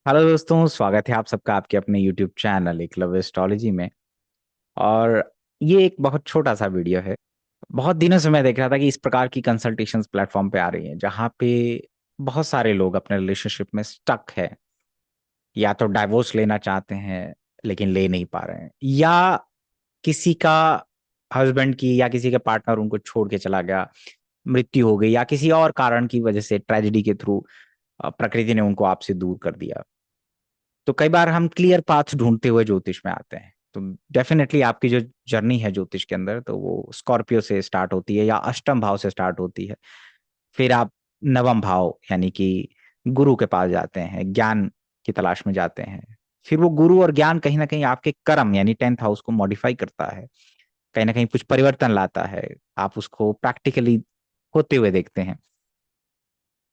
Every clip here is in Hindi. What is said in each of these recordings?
हेलो दोस्तों, स्वागत है आप सबका आपके अपने YouTube चैनल एकलव्य एस्ट्रोलॉजी में। और ये एक बहुत छोटा सा वीडियो है। बहुत दिनों से मैं देख रहा था कि इस प्रकार की कंसल्टेशंस प्लेटफॉर्म पे आ रही हैं, जहाँ पे बहुत सारे लोग अपने रिलेशनशिप में स्टक है, या तो डाइवोर्स लेना चाहते हैं लेकिन ले नहीं पा रहे हैं, या किसी का हस्बैंड की या किसी के पार्टनर उनको छोड़ के चला गया, मृत्यु हो गई, या किसी और कारण की वजह से ट्रेजेडी के थ्रू प्रकृति ने उनको आपसे दूर कर दिया। तो कई बार हम क्लियर पाथ ढूंढते हुए ज्योतिष में आते हैं। तो डेफिनेटली आपकी जो जर्नी है ज्योतिष के अंदर, तो वो स्कॉर्पियो से स्टार्ट होती है या अष्टम भाव से स्टार्ट होती है। फिर आप नवम भाव यानी कि गुरु के पास जाते हैं, ज्ञान की तलाश में जाते हैं। फिर वो गुरु और ज्ञान कहीं ना कहीं आपके कर्म यानी 10th हाउस को मॉडिफाई करता है, कहीं ना कहीं कुछ परिवर्तन लाता है। आप उसको प्रैक्टिकली होते हुए देखते हैं।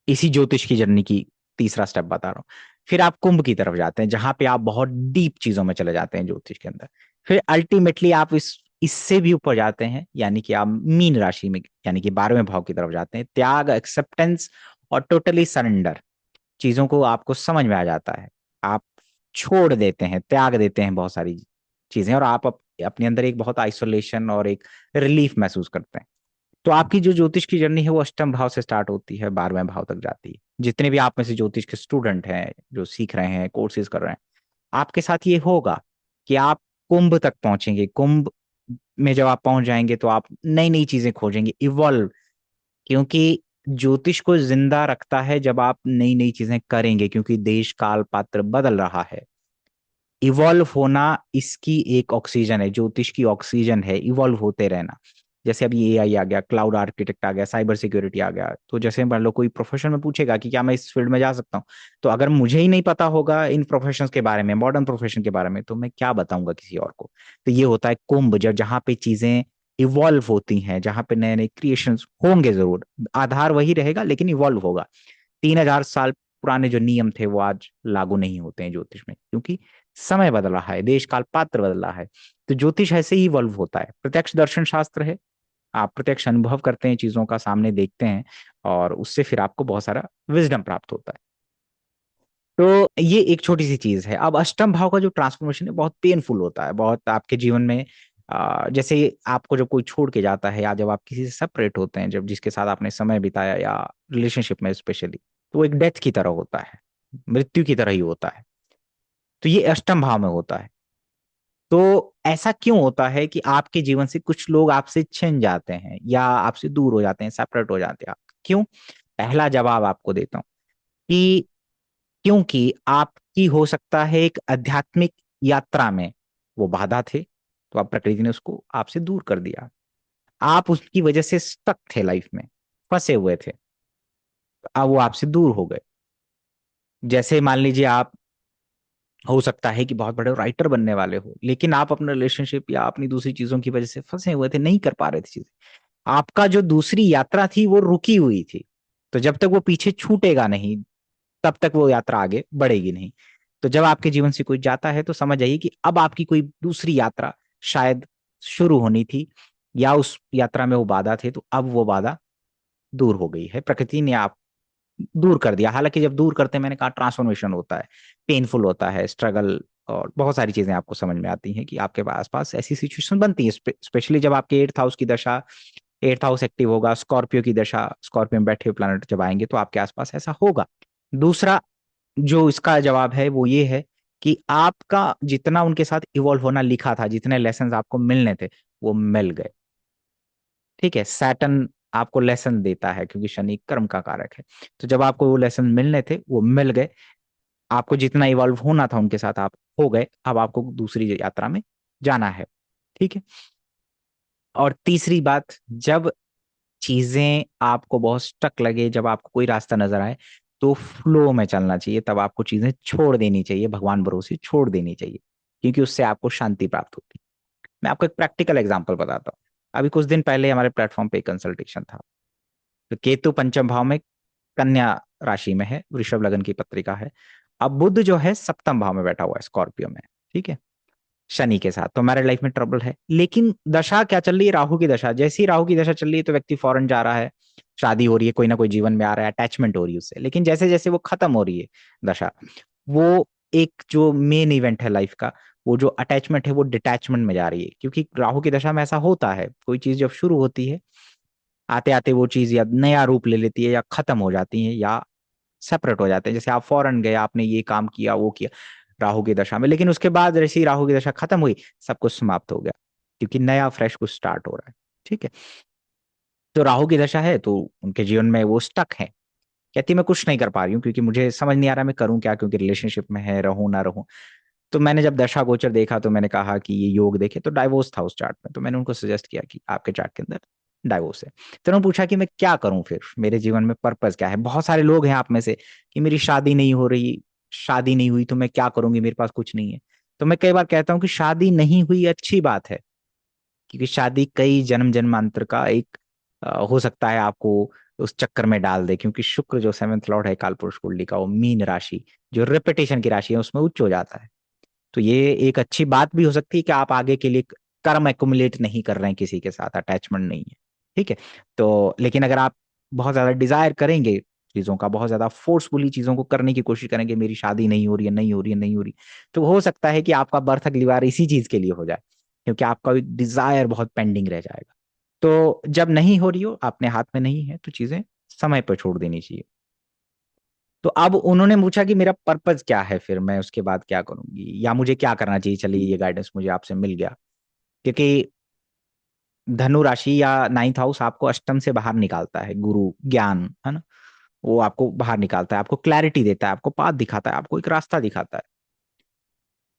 इसी ज्योतिष की जर्नी की तीसरा स्टेप बता रहा हूँ। फिर आप कुंभ की तरफ जाते हैं, जहां पे आप बहुत डीप चीजों में चले जाते हैं ज्योतिष के अंदर। फिर अल्टीमेटली आप इससे भी ऊपर जाते हैं, यानी कि आप मीन राशि में यानी कि 12वें भाव की तरफ जाते हैं। त्याग, एक्सेप्टेंस और टोटली सरेंडर, चीजों को आपको समझ में आ जाता है। आप छोड़ देते हैं, त्याग देते हैं बहुत सारी चीजें, और आप अपने अंदर एक बहुत आइसोलेशन और एक रिलीफ महसूस करते हैं। तो आपकी जो ज्योतिष की जर्नी है वो अष्टम भाव से स्टार्ट होती है, 12वें भाव तक जाती है। जितने भी आप में से ज्योतिष के स्टूडेंट हैं, जो सीख रहे हैं, कोर्सेज कर रहे हैं, आपके साथ ये होगा कि आप कुंभ तक पहुंचेंगे। कुंभ में जब आप पहुंच जाएंगे तो आप नई नई चीजें खोजेंगे, इवॉल्व। क्योंकि ज्योतिष को जिंदा रखता है जब आप नई नई चीजें करेंगे, क्योंकि देश काल पात्र बदल रहा है। इवॉल्व होना इसकी एक ऑक्सीजन है, ज्योतिष की ऑक्सीजन है इवॉल्व होते रहना। जैसे अभी एआई आ गया, क्लाउड आर्किटेक्ट आ गया, साइबर सिक्योरिटी आ गया। तो जैसे मान लो कोई प्रोफेशन में पूछेगा कि क्या मैं इस फील्ड में जा सकता हूँ, तो अगर मुझे ही नहीं पता होगा इन प्रोफेशंस के बारे में, मॉडर्न प्रोफेशन के बारे में, तो मैं क्या बताऊंगा किसी और को। तो ये होता है कुंभ, जब जहाँ पे चीजें इवॉल्व होती हैं, जहाँ पे नए नए क्रिएशन होंगे जरूर। आधार वही रहेगा लेकिन इवॉल्व होगा। 3000 साल पुराने जो नियम थे वो आज लागू नहीं होते हैं ज्योतिष में, क्योंकि समय बदल रहा है, देश काल पात्र बदल रहा है। तो ज्योतिष ऐसे ही इवॉल्व होता है। प्रत्यक्ष दर्शन शास्त्र है, आप प्रत्यक्ष अनुभव करते हैं, चीजों का सामने देखते हैं, और उससे फिर आपको बहुत सारा विजडम प्राप्त होता है। तो ये एक छोटी सी चीज है। अब अष्टम भाव का जो ट्रांसफॉर्मेशन है बहुत पेनफुल होता है, बहुत आपके जीवन में। जैसे आपको जब कोई छोड़ के जाता है, या जब आप किसी से सेपरेट होते हैं, जब जिसके साथ आपने समय बिताया, या रिलेशनशिप में स्पेशली, तो वो एक डेथ की तरह होता है, मृत्यु की तरह ही होता है। तो ये अष्टम भाव में होता है। तो ऐसा क्यों होता है कि आपके जीवन से कुछ लोग आपसे छिन जाते हैं, या आपसे दूर हो जाते हैं, सेपरेट हो जाते हैं? क्यों? पहला जवाब आपको देता हूं कि क्योंकि आपकी हो सकता है एक आध्यात्मिक यात्रा में वो बाधा थे, तो अब प्रकृति ने उसको आपसे दूर कर दिया। आप उसकी वजह से स्टक थे, लाइफ में फंसे हुए थे, अब वो आपसे दूर हो गए। जैसे मान लीजिए, आप हो सकता है कि बहुत बड़े राइटर बनने वाले हो, लेकिन आप अपने रिलेशनशिप या अपनी दूसरी चीजों की वजह से फंसे हुए थे, नहीं कर पा रहे थे चीजें। आपका जो दूसरी यात्रा थी वो रुकी हुई थी। तो जब तक वो पीछे छूटेगा नहीं, तब तक वो यात्रा आगे बढ़ेगी नहीं। तो जब आपके जीवन से कोई जाता है, तो समझ जाइए कि अब आपकी कोई दूसरी यात्रा शायद शुरू होनी थी, या उस यात्रा में वो बाधा थे, तो अब वो बाधा दूर हो गई है। प्रकृति ने आप दूर कर दिया। हालांकि जब दूर करते हैं, मैंने कहा, ट्रांसफॉर्मेशन होता है, पेनफुल होता है, स्ट्रगल और बहुत सारी चीजें आपको समझ में आती हैं कि आपके आसपास ऐसी सिचुएशन बनती है। स्पेशली जब आपके 8th हाउस की दशा, 8th हाउस एक्टिव होगा, स्कॉर्पियो की दशा, स्कॉर्पियो में बैठे हुए प्लैनेट जब आएंगे, तो आपके आसपास ऐसा होगा। दूसरा जो इसका जवाब है वो ये है कि आपका जितना उनके साथ इवॉल्व होना लिखा था, जितने लेसन आपको मिलने थे, वो मिल गए। ठीक है, सैटर्न आपको लेसन देता है, क्योंकि शनि कर्म का कारक है। तो जब आपको वो लेसन मिलने थे वो मिल गए। आपको जितना इवॉल्व होना था उनके साथ आप हो गए। अब आपको दूसरी यात्रा में जाना है। ठीक है। और तीसरी बात, जब चीजें आपको बहुत स्टक लगे, जब आपको कोई रास्ता नजर आए, तो फ्लो में चलना चाहिए। तब आपको चीजें छोड़ देनी चाहिए, भगवान भरोसे छोड़ देनी चाहिए, क्योंकि उससे आपको शांति प्राप्त होती है। मैं आपको एक प्रैक्टिकल एग्जांपल बताता हूँ। अभी कुछ दिन पहले हमारे प्लेटफॉर्म पे कंसल्टेशन था। तो केतु पंचम भाव में, कन्या राशि में है, वृषभ लगन की पत्रिका है। अब बुध जो है सप्तम भाव में बैठा हुआ है, स्कॉर्पियो में। ठीक है, शनि के साथ। तो हमारे लाइफ में ट्रबल है, लेकिन दशा क्या चल रही है? राहु की दशा। जैसी राहु की दशा चल रही है, तो व्यक्ति फॉरेन जा रहा है, शादी हो रही है, कोई ना कोई जीवन में आ रहा है, अटैचमेंट हो रही है उससे। लेकिन जैसे जैसे वो खत्म हो रही है दशा, वो एक जो मेन इवेंट है लाइफ का, वो जो अटैचमेंट है वो डिटैचमेंट में जा रही है। क्योंकि राहु की दशा में ऐसा होता है, कोई चीज जब शुरू होती है, आते आते वो चीज या नया रूप ले लेती है, या खत्म हो जाती है, या सेपरेट हो जाते हैं। जैसे आप फॉरेन गए, आपने ये काम किया वो किया राहु की दशा में, लेकिन उसके बाद जैसे ही राहु की दशा खत्म हुई, सब कुछ समाप्त हो गया, क्योंकि नया फ्रेश कुछ स्टार्ट हो रहा है। ठीक है। तो राहु की दशा है तो उनके जीवन में वो स्टक है, कहती मैं कुछ नहीं कर पा रही हूँ, क्योंकि मुझे समझ नहीं आ रहा मैं करूँ क्या, क्योंकि रिलेशनशिप में है, रहूं ना रहूं। तो मैंने जब दशा गोचर देखा तो मैंने कहा कि ये योग देखे, तो डाइवोर्स था उस चार्ट में। तो मैंने उनको सजेस्ट किया कि आपके चार्ट के अंदर डाइवोर्स है। तो उन्होंने पूछा कि मैं क्या करूं, फिर मेरे जीवन में पर्पस क्या है। बहुत सारे लोग हैं आप में से कि मेरी शादी नहीं हो रही, शादी नहीं हुई तो मैं क्या करूंगी, मेरे पास कुछ नहीं है। तो मैं कई बार कहता हूँ कि शादी नहीं हुई अच्छी बात है, क्योंकि शादी कई जन्म जन्मांतर का एक हो सकता है आपको उस चक्कर में डाल दे, क्योंकि शुक्र जो सेवेंथ लॉर्ड है कालपुरुष कुंडली का, वो मीन राशि जो रेपिटेशन की राशि है उसमें उच्च हो जाता है। तो ये एक अच्छी बात भी हो सकती है कि आप आगे के लिए कर्म एक्युमुलेट नहीं कर रहे हैं, किसी के साथ अटैचमेंट नहीं है। ठीक है। तो लेकिन अगर आप बहुत ज्यादा डिजायर करेंगे चीजों का, बहुत ज्यादा फोर्सफुली चीजों को करने की कोशिश करेंगे, मेरी शादी नहीं हो रही है, नहीं हो रही है, नहीं हो रही, तो हो सकता है कि आपका बर्थ अगली बार इसी चीज के लिए हो जाए, क्योंकि आपका डिजायर बहुत पेंडिंग रह जाएगा। तो जब नहीं हो रही हो, अपने हाथ में नहीं है, तो चीजें समय पर छोड़ देनी चाहिए। तो अब उन्होंने पूछा कि मेरा पर्पज क्या है, फिर मैं उसके बाद क्या करूंगी, या मुझे क्या करना चाहिए। चलिए ये गाइडेंस मुझे आपसे मिल गया, क्योंकि धनु राशि या नाइन्थ हाउस आपको अष्टम से बाहर निकालता है, गुरु ज्ञान है ना, वो आपको बाहर निकालता है, आपको क्लैरिटी देता है, आपको पाथ दिखाता है, आपको एक रास्ता दिखाता है।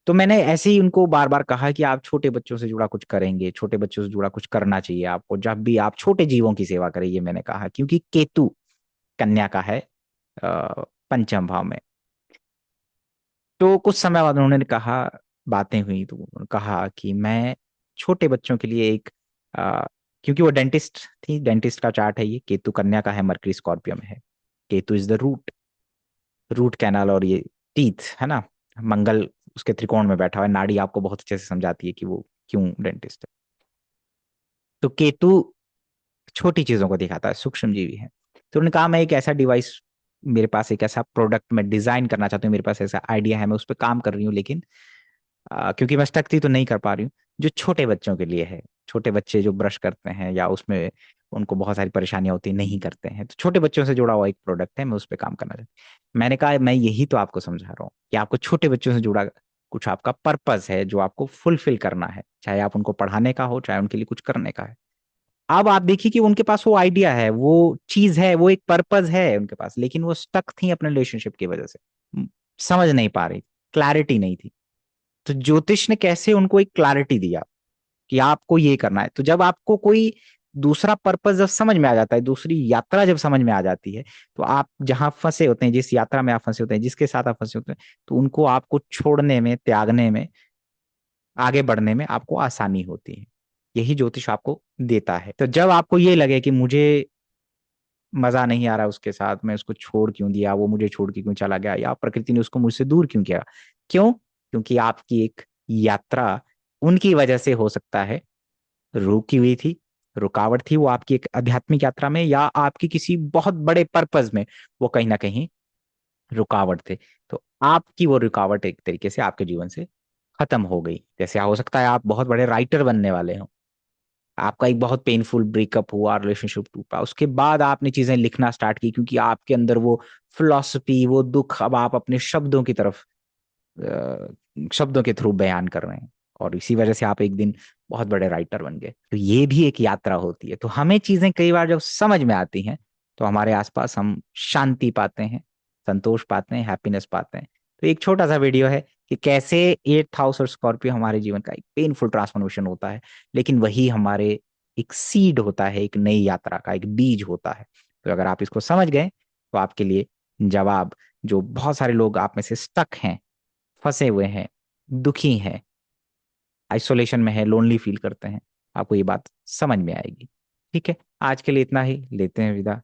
तो मैंने ऐसे ही उनको बार बार कहा कि आप छोटे बच्चों से जुड़ा कुछ करेंगे, छोटे बच्चों से जुड़ा कुछ करना चाहिए आपको, जब भी आप छोटे जीवों की सेवा करें, ये मैंने कहा, क्योंकि केतु कन्या का है पंचम भाव में। तो कुछ समय बाद उन्होंने कहा, बातें हुई तो उन्होंने कहा कि मैं छोटे बच्चों के लिए एक अ, क्योंकि वो डेंटिस्ट थी, डेंटिस्ट का चार्ट है ये, केतु कन्या का है, मरकरी स्कॉर्पियो में है। Ketu is the root, root canal, और ये टीथ है ना, मंगल उसके त्रिकोण में बैठा हुआ है। नाड़ी आपको बहुत अच्छे से समझाती है कि वो क्यों डेंटिस्ट है। तो केतु छोटी चीजों को दिखाता है, सूक्ष्म जीवी है। तो उन्होंने कहा मैं एक ऐसा डिवाइस, मेरे पास एक ऐसा प्रोडक्ट मैं डिजाइन करना चाहती हूँ, मेरे पास ऐसा आइडिया है, मैं उस पर काम कर रही हूँ, लेकिन क्योंकि मैं स्टक थी तो नहीं कर पा रही हूँ। जो छोटे बच्चों के लिए है, छोटे बच्चे जो ब्रश करते हैं या उसमें उनको बहुत सारी परेशानियां होती नहीं करते हैं, तो छोटे बच्चों से जुड़ा हुआ एक प्रोडक्ट है, मैं उस पर काम करना चाहती हूँ। मैंने कहा मैं यही तो आपको समझा रहा हूँ कि आपको छोटे बच्चों से जुड़ा कुछ आपका पर्पस है जो आपको फुलफिल करना है, चाहे आप उनको पढ़ाने का हो, चाहे उनके लिए कुछ करने का है। अब आप देखिए कि उनके पास वो आइडिया है, वो चीज है, वो एक पर्पस है उनके पास, लेकिन वो स्टक थी अपने रिलेशनशिप की वजह से, समझ नहीं पा रही, क्लैरिटी नहीं थी। तो ज्योतिष ने कैसे उनको एक क्लैरिटी दिया कि आपको ये करना है। तो जब आपको कोई दूसरा पर्पस जब समझ में आ जाता है, दूसरी यात्रा जब समझ में आ जाती है, तो आप जहां फंसे होते हैं, जिस यात्रा में आप फंसे होते हैं, जिसके साथ आप फंसे होते हैं, तो उनको आपको छोड़ने में, त्यागने में, आगे बढ़ने में आपको आसानी होती है। यही ज्योतिष आपको देता है। तो जब आपको ये लगे कि मुझे मजा नहीं आ रहा उसके साथ, मैं उसको छोड़ क्यों दिया, वो मुझे छोड़ के क्यों चला गया, या प्रकृति ने उसको मुझसे दूर क्यों किया, क्यों, क्योंकि आपकी एक यात्रा उनकी वजह से हो सकता है रुकी हुई थी, रुकावट थी, वो आपकी एक आध्यात्मिक यात्रा में या आपकी किसी बहुत बड़े पर्पज में वो कहीं ना कहीं रुकावट थे। तो आपकी वो रुकावट एक तरीके से आपके जीवन से खत्म हो गई। जैसे हो सकता है आप बहुत बड़े राइटर बनने वाले हो, आपका एक बहुत पेनफुल ब्रेकअप हुआ, रिलेशनशिप टूटा, उसके बाद आपने चीजें लिखना स्टार्ट की, क्योंकि आपके अंदर वो फिलॉसफी, वो दुख अब आप अपने शब्दों की तरफ शब्दों के थ्रू बयान कर रहे हैं, और इसी वजह से आप एक दिन बहुत बड़े राइटर बन गए। तो ये भी एक यात्रा होती है। तो हमें चीजें कई बार जब समझ में आती हैं, तो हमारे आसपास हम शांति पाते हैं, संतोष पाते हैं, हैप्पीनेस पाते हैं। तो एक छोटा सा वीडियो है कि कैसे एट्थ हाउस और स्कॉर्पियो हमारे जीवन का एक पेनफुल ट्रांसफॉर्मेशन होता है, लेकिन वही हमारे एक सीड होता है, एक नई यात्रा का एक बीज होता है। तो अगर आप इसको समझ गए, तो आपके लिए जवाब, जो बहुत सारे लोग आप में से स्टक हैं, फंसे हुए हैं, दुखी हैं, आइसोलेशन में है, लोनली फील करते हैं, आपको ये बात समझ में आएगी। ठीक है, आज के लिए इतना ही, लेते हैं विदा।